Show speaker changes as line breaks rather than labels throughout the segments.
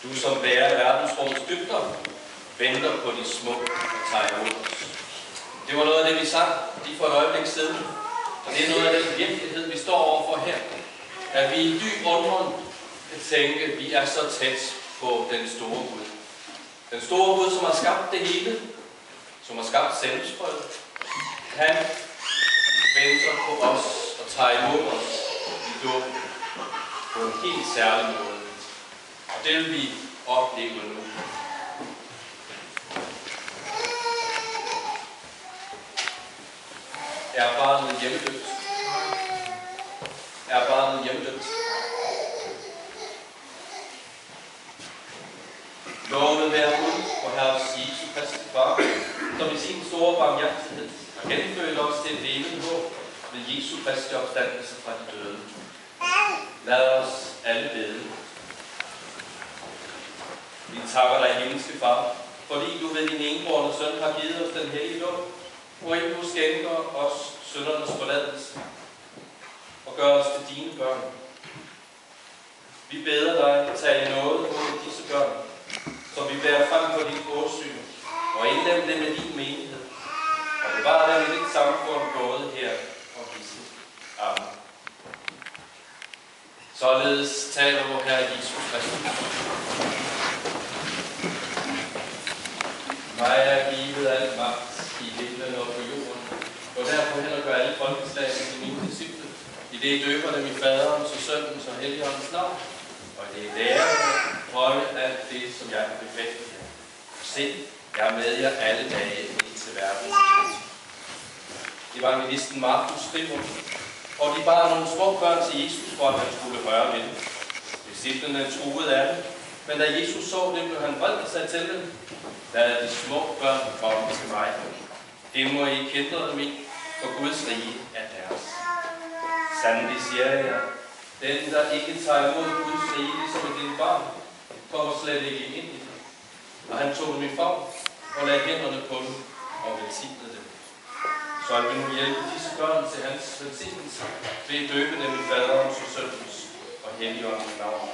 Du som bærer verdensrummets dybder, venter på de små og tager imod os. Det var noget af det, vi sang lige for et øjeblik siden. Og det er noget af den virkelighed, vi står overfor her. At vi i dyb undren kan tænke, at vi er så tæt på den store Gud. Den store Gud, som har skabt det hele, som har skabt sendelsfrøet. Han venter på os og tager imod os i dåben på en helt særlig måde. Og det vil vi opleve nu. Er barnet hjemmedøbt? Er barnet hjemmedøbt? Lovet være ud på Herres Jesu Kristi Far, som i sin store barmhjertighed har genfødt os til et levende håb ved Jesu Kristi opstandelse fra de døde. Lad os alle bede. Vi takker dig, himmelske Far, fordi du ved din enbårne søn har givet os den hellige dåb, hvorinde du skænker os syndernes forladelse og gør os til dine børn. Vi beder dig, tag i nåde mod disse børn, som vi bærer frem på dit åsyn, og indlem dem med din menighed, og bevar dem i dit samfund både her og disse. Amen. Således taler vor Herre Jesus Kristus. Mig er givet al magt i himlen og på jorden, og derfor hen og gør alle folkeslag til mine disciple, i det I døber dem i faderens og søndens og helligåndens navn, og i det lærer holde alt det, som jeg har befalet jer. Se, jeg er med jer alle dage indtil verdens slut. Evangelisten Markus skriver, og de bar nogle små børn til Jesus, for at han skulle røre ved dem. Disciplene truede af dem, men da Jesus så dem, blev han vred og sagde til dem, lad de små børn komme til mig. Det må I ikke hindre dem i, for Guds rige er deres. Sandelig siger jeg, den der ikke tager imod Guds rige som et lille barn, kommer slet ikke ind i det. Og han tog dem i favn og lagde hænderne på dem og velsignede dem. Så han vil nu hjælpe disse børn til hans velsignelse ved at døbe dem i faderens og søndens og helligåndens navn.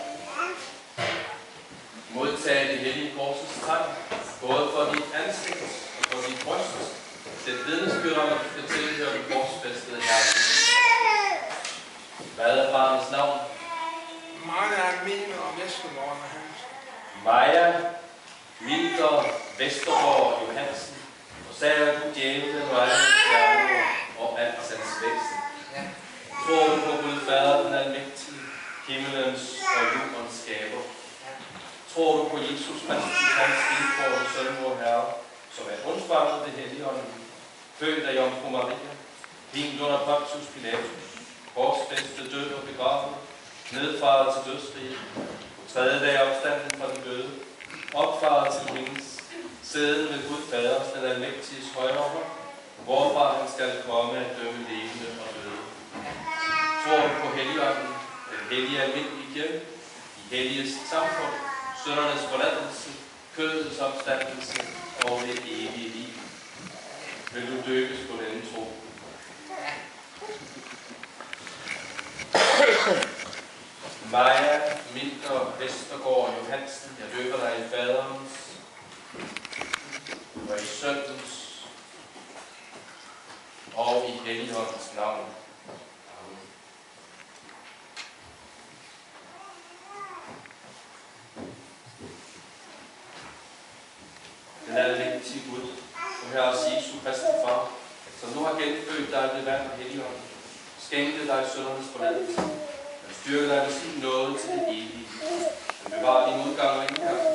Modtag det hellige korsets tegn, både for dit ansigt og for dit bryst. Det vidnesbyrd om, at du kan tilhøre den korsfæstede Herre. Hvad er barnets navn?
Maja Milder Vestergaard Johansen.
Maja Milder Vestergaard Johansen. Og sager du djævlen og alle stjerner og alt hans væsen. Tror du på Gud Fader, den almægtige, himmelens og jordens skaber? Tror du på Jesus Kristus, hans indkårede søn, vor Herre, som er undfanget ved Helligånden, født af Jomfru Maria, pint under Pontius Pilatus, korsfæstet, død og begravet, nedfaret til dødsriget, på tredje dag opstanden fra de døde, opfaret til himmels, siddende ved Gud Faders, den almægtiges højre hånd, hvorfra han skal komme at dømme levende og døde. Tror du på Helligånden, den hellige almindelige kirke, de helliges samfund, syndernes forladelse, kødets opstandelse og det evige liv? Vil du døbes på denne tro? Maja Milder Vestergaard Johansen, jeg døber dig i faderens og i søndens og i helligåndens navn. Amen. Den almægtige Gud, og Herres Jesu Kristi Far, som nu har genfødt dig ved vand og helligånden, skænke dig syndernes forladelse. Han styrker dig med sin nåde til det evige. Han bevarer din udgang og indgang